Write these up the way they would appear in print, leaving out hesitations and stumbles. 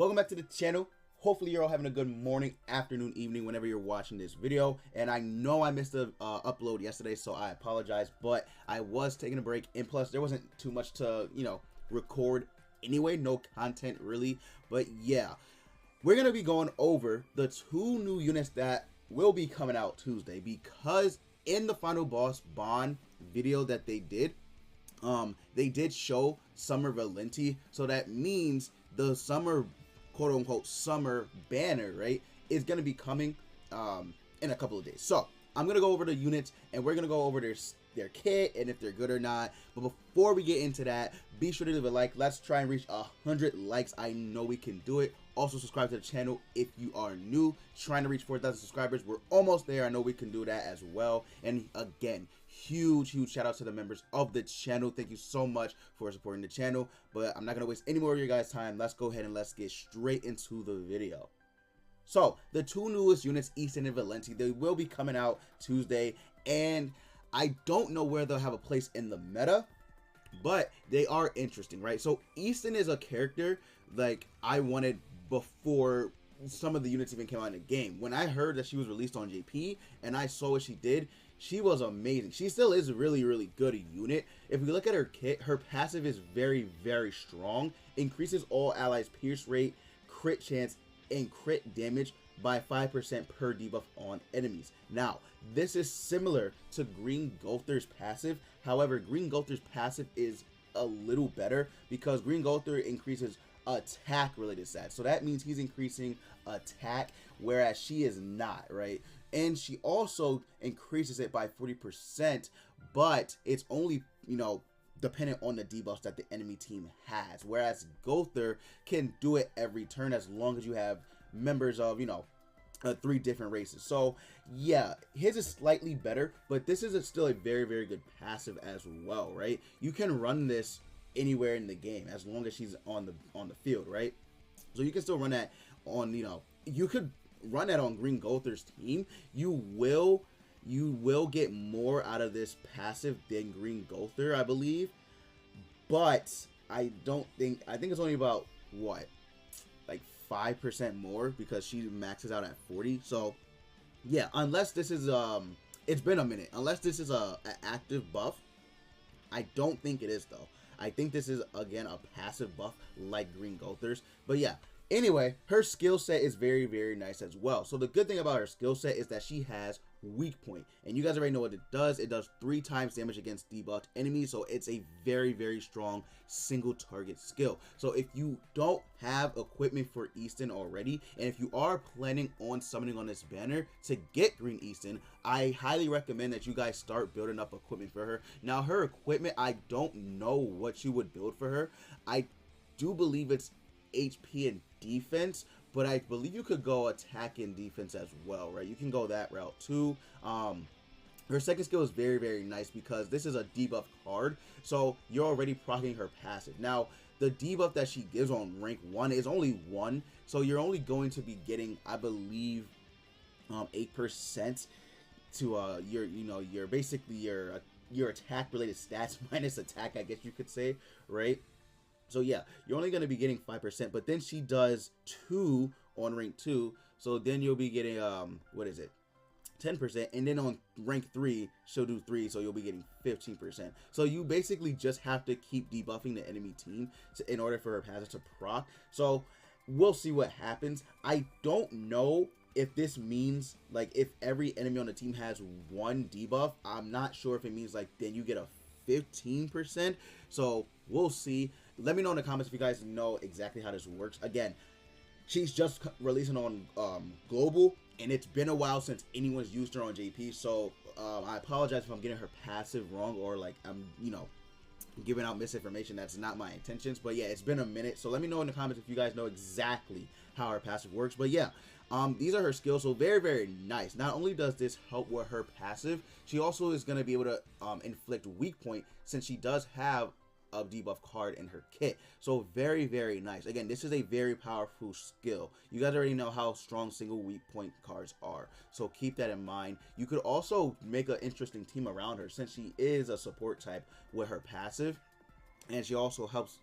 Welcome back to the channel. Hopefully you're all having a good morning, afternoon, evening, whenever you're watching this video. And I know I missed the upload yesterday, so I apologize, but I was taking a break, and plus there wasn't too much to, record anyway, no content really. But yeah, we're gonna be going over the two new units that will be coming out Tuesday, because in the final boss bond video that they did show summer Valenti, so that means the summer, quote unquote, summer banner, right, is going to be coming in a couple of days. So I'm going to go over the units, and we're going to go over their kit and if they're good or not. But before we get into that, be sure to leave a like. Let's try and reach 100 likes. I know we can do it. Also subscribe to the channel if you are new. Trying to reach 4,000 subscribers. We're almost there. I know we can do that as well. And again, huge shout out to the members of the channel. Thank you so much for supporting the channel. But I'm not going to waste any more of your guys' time. Let's go ahead and let's get straight into the video. So the two newest units, Eastin and Valenti, they will be coming out Tuesday, and I don't know where they'll have a place in the meta, but they are interesting, right? So Eastin is a character like I wanted before some of the units even came out in the game. When I heard that she was released on JP and I saw what she did, she was amazing. She still is a really good unit. If we look at her kit, her passive is very strong. Increases all allies pierce rate, crit chance, and crit damage by 5% per debuff on enemies. Now, this is similar to Green Gulther's passive. However, Green Gulther's passive is a little better because Green Gulther increases attack related stats. So that means he's increasing attack, whereas she is not, right? And she also increases it by 40%, but it's only, dependent on the debuffs that the enemy team has, whereas Gulther can do it every turn as long as you have members of 3 different races. So yeah, his is slightly better, but this is still a very good passive as well, right? You can run this anywhere in the game as long as she's on the field, right? So you can still run that on, you could run that on Green Gulther's team. You will get more out of this passive than Green Gulther, I believe, but I think it's only about what, like 5% more, because she maxes out at 40. So yeah, unless this is it's been a minute, unless this is an active buff. I don't think it is though. I think this is again a passive buff like Green Gulther's. But yeah, anyway, her skill set is very nice as well. So the good thing about her skill set is that she has weak point, and you guys already know what it does. It does 3 times damage against debuffed enemies, so it's a very strong single target skill. So if you don't have equipment for Eastin already, and if you are planning on summoning on this banner to get Green Eastin, I highly recommend that you guys start building up equipment for her. Now her equipment, I don't know what you would build for her. I do believe it's HP and defense, but I believe you could go attack and defense as well, right? You can go that route too. Her second skill is very nice because this is a debuff card, so you're already proccing her passive. Now the debuff that she gives on rank 1 is only 1, so you're only going to be getting, I believe, 8% to your basically your attack related stats minus attack, I guess you could say, right? So yeah, you're only going to be getting 5%, but then she does 2 on rank 2, so then you'll be getting 10%, and then on rank 3 she'll do 3, so you'll be getting 15%. So you basically just have to keep debuffing the enemy team in order for her passive to proc. So we'll see what happens. I don't know if this means like if every enemy on the team has 1 debuff. I'm not sure if it means like then you get a 15%, so we'll see. Let me know in the comments if you guys know exactly how this works. Again, she's just releasing on global, and it's been a while since anyone's used her on JP, so I apologize if I'm getting her passive wrong, or like I'm giving out misinformation. That's not my intentions, but yeah, it's been a minute. So let me know in the comments if you guys know exactly how her passive works. But yeah, these are her skills, so very nice. Not only does this help with her passive, she also is going to be able to inflict weak point, since she does have a debuff card in her kit. So very nice. Again, this is a very powerful skill. You guys already know how strong single weak point cards are, so keep that in mind. You could also make an interesting team around her, since she is a support type with her passive, and she also helps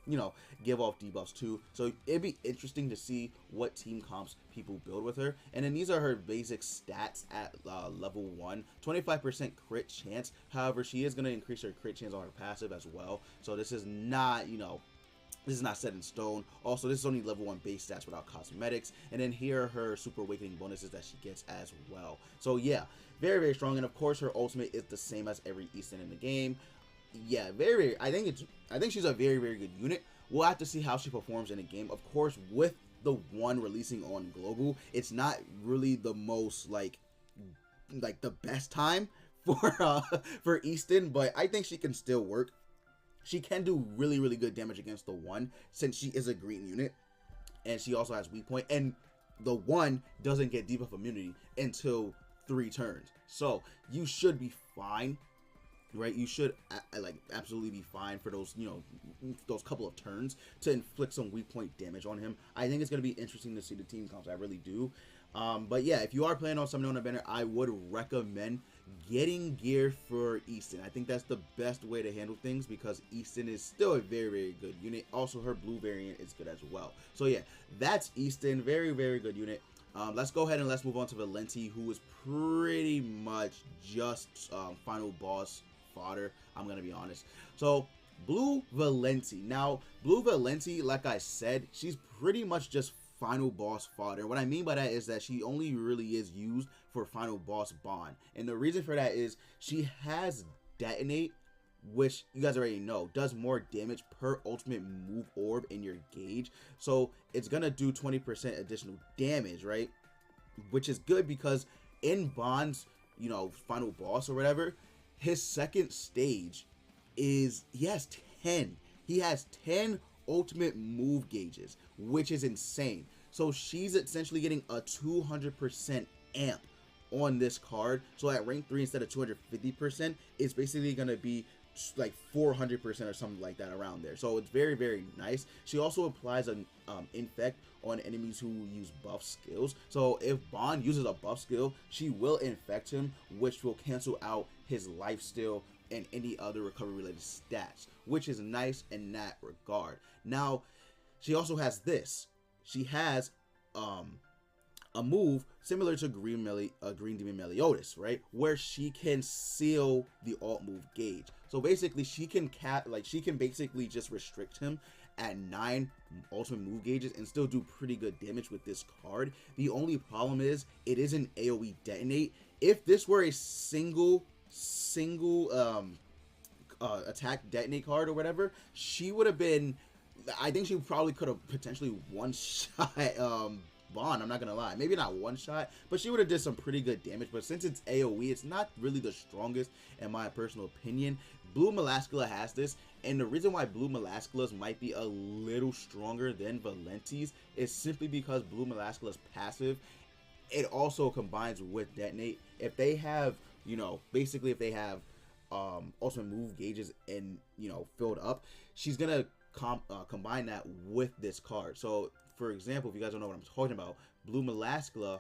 you know, give off debuffs too. So it'd be interesting to see what team comps people build with her. And then these are her basic stats at level 1. 25% crit chance. However, she is going to increase her crit chance on her passive as well. So this is not, you know, this is not set in stone. Also, this is only level 1 base stats without cosmetics. And then here are her super awakening bonuses that she gets as well. So yeah, very, very strong. And of course, her ultimate is the same as every Eastin in the game. Yeah, very, I think she's a very, very good unit. We'll have to see how she performs in the game. Of course, with the one releasing on global, it's not really the most like the best time for Eastin, but I think she can still work. She can do really, really good damage against the one, since she is a green unit, and she also has weak point, and the one doesn't get debuff immunity until 3 turns. So you should be fine, right? You should like absolutely be fine for those, you know, those couple of turns to inflict some weak point damage on him. I think it's going to be interesting to see the team comps. I really do. But yeah, if you are planning on summoning on a banner, I would recommend getting gear for Eastin. I think that's the best way to handle things, because Eastin is still a very, very good unit. Also, her blue variant is good as well. So yeah, that's Eastin. Very, very good unit. Let's go ahead and let's move on to Valenti, who is pretty much just final boss fodder, I'm gonna be honest. So blue Valenti. Now, blue Valenti, like I said, she's pretty much just final boss fodder. What I mean by that is that she only really is used for final boss bond, and the reason for that is she has detonate, which you guys already know does more damage per ultimate move orb in your gauge. So it's gonna do 20% additional damage, right? Which is good, because in Bond's, you know, final boss or whatever, his second stage is he has 10 ultimate move gauges, which is insane. So she's essentially getting a 200% amp on this card. So at rank 3, instead of 250%, it's basically gonna be like 400% or something like that around there. So it's very, very nice. She also applies an infect on enemies who use buff skills. So if Bond uses a buff skill, she will infect him, which will cancel out his lifesteal and any other recovery related stats, which is nice in that regard. Now, she also has this. She has a move similar to Green Demon Meliodas, right? Where she can seal the alt move gauge. So basically, she can basically just restrict him at 9 ultimate move gauges and still do pretty good damage with this card. The only problem is it is an AoE detonate. If this were a single attack detonate card or whatever, she would have been, I think she probably could have potentially one-shot Bond, I'm not gonna lie. Maybe not one shot, but she would have did some pretty good damage. But since it's AoE, it's not really the strongest in my personal opinion. Blue Melascula has this, and the reason why Blue Melascula's might be a little stronger than Valenti's is simply because Blue Melascula's passive, it also combines with detonate. If they have, you know, basically if they have ultimate move gauges and, you know, filled up, she's gonna combine that with this card. So for example, if you guys don't know what I'm talking about, Blue Melascula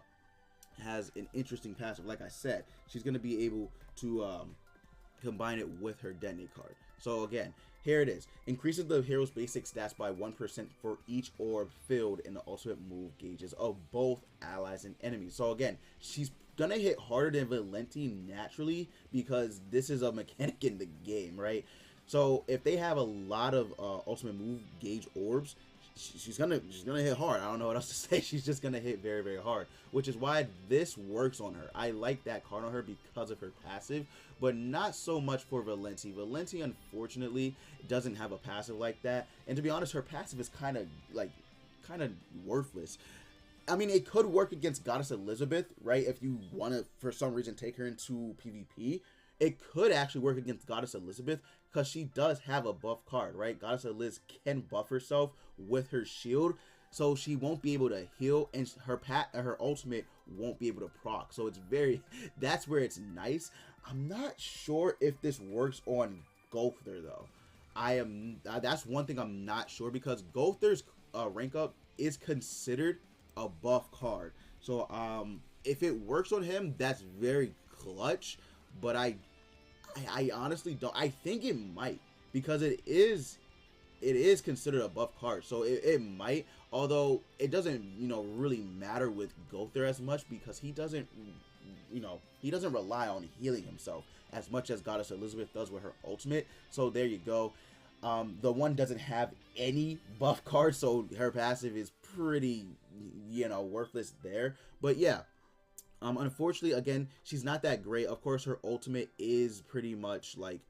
has an interesting passive. Like I said, she's going to be able to combine it with her detonate card. So again, here it is. Increases the hero's basic stats by 1% for each orb filled in the ultimate move gauges of both allies and enemies. So again, she's going to hit harder than Valenti naturally, because this is a mechanic in the game, right? So if they have a lot of ultimate move gauge orbs, she's gonna hit hard. I don't know what else to say. She's just gonna hit very, very hard, which is why this works on her. I like that card on her because of her passive, but not so much for Valenti. Valenti, unfortunately, doesn't have a passive like that, and to be honest, her passive is kind of worthless. I mean, it could work against Goddess Elizabeth, right? If you want to, for some reason, take her into PvP, it could actually work against Goddess Elizabeth, because she does have a buff card, right? Goddess Eliz can buff herself with her shield, so she won't be able to heal, and her ultimate won't be able to proc. So it's that's where it's nice. I'm not sure if this works on Gowther though. That's one thing I'm not sure, because Gowther's rank up is considered a buff card. So if it works on him, that's very clutch, but I honestly don't. I think it might, because it is it is considered a buff card, so it might, although it doesn't, you know, really matter with Gother as much because he doesn't, you know, he doesn't rely on healing himself as much as Goddess Elizabeth does with her ultimate. So there you go. The one doesn't have any buff cards, so her passive is pretty, you know, worthless there. But yeah, unfortunately, again, she's not that great. Of course, her ultimate is pretty much like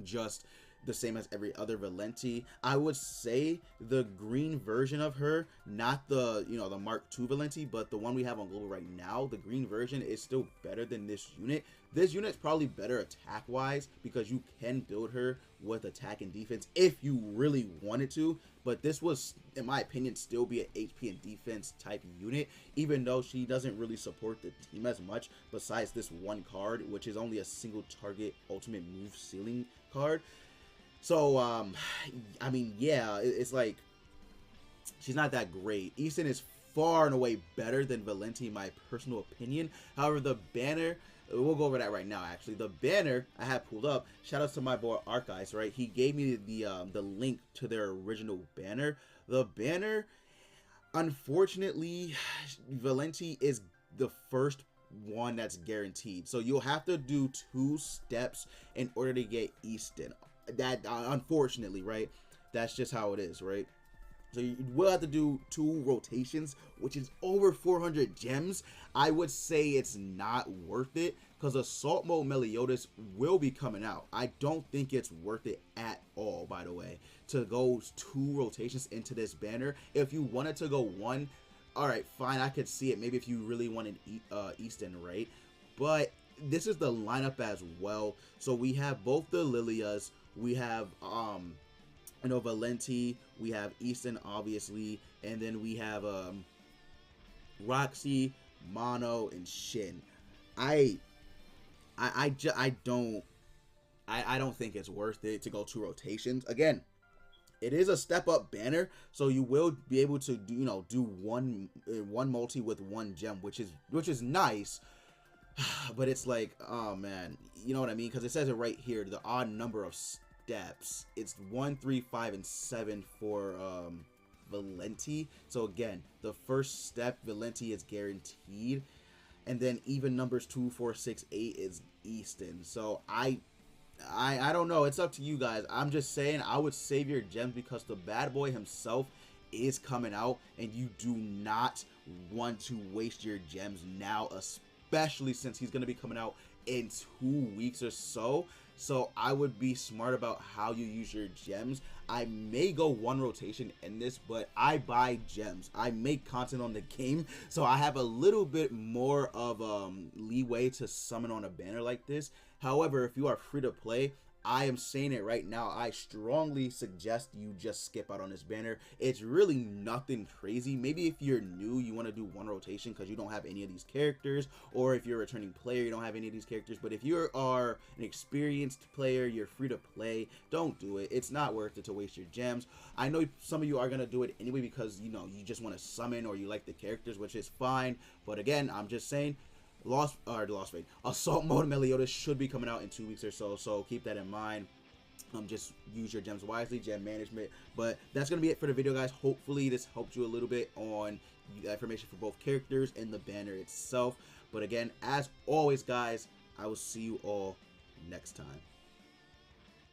just the same as every other Valenti. I would say the green version of her, not the, you know, the Mark II Valenti, but the one we have on global right now, the green version is still better than this unit. This unit's probably better attack wise because you can build her with attack and defense if you really wanted to, but this was, in my opinion, still be an HP and defense type unit, even though she doesn't really support the team as much besides this one card, which is only a single target ultimate move ceiling card. So, I mean, yeah, it's like, she's not that great. Eastin is far and away better than Valenti, in my personal opinion. However, the banner, we'll go over that right now, actually. The banner I have pulled up, shout out to my boy Archives, right? He gave me the link to their original banner. The banner, unfortunately, Valenti is the first one that's guaranteed. So you'll have to do 2 steps in order to get Eastin. That unfortunately, right, that's just how it is, right? So you will have to do 2 rotations, which is over 400 gems. I would say it's not worth it because Assault Mode Meliodas will be coming out. I don't think it's worth it at all, by the way, to go 2 rotations into this banner. If you wanted to go 1, all right, fine, I could see it. Maybe if you really wanted Eastin, right? But this is the lineup as well. So we have both the Lilias. We have, you know, Valenti, we have Eastin, obviously, and then we have Roxy, Mono, and Shin. I don't think it's worth it to go 2 rotations. Again, it is a step up banner, so you will be able to do, you know, do one multi with 1 gem, which is nice. But it's like, oh man, you know what I mean? Because it says it right here, the odd number of steps. It's 1, 3, 5, and 7 for Valenti. So again, the first step, Valenti, is guaranteed, and then even numbers 2, 4, 6, 8 is Eastin. So I don't know. It's up to you guys. I'm just saying I would save your gems because the bad boy himself is coming out, and you do not want to waste your gems now, especially since he's going to be coming out in 2 weeks or so. So I would be smart about how you use your gems. I may go 1 rotation in this, but I buy gems. I make content on the game, so I have a little bit more of leeway to summon on a banner like this. However, if you are free to play, I am saying it right now, I strongly suggest you just skip out on this banner. It's really nothing crazy. Maybe if you're new, you want to do 1 rotation because you don't have any of these characters, or if you're a returning player, you don't have any of these characters. But if you are an experienced player, you're free to play, don't do it. It's not worth it to waste your gems. I know some of you are going to do it anyway because, you know, you just want to summon or you like the characters, which is fine. But again, I'm just saying, Assault Mode Meliodas should be coming out in 2 weeks or so, so keep that in mind. Just use your gems wisely, gem management. But that's gonna be it for the video, guys. Hopefully this helped you a little bit on the information for both characters and the banner itself. But again, as always, guys, I will see you all next time.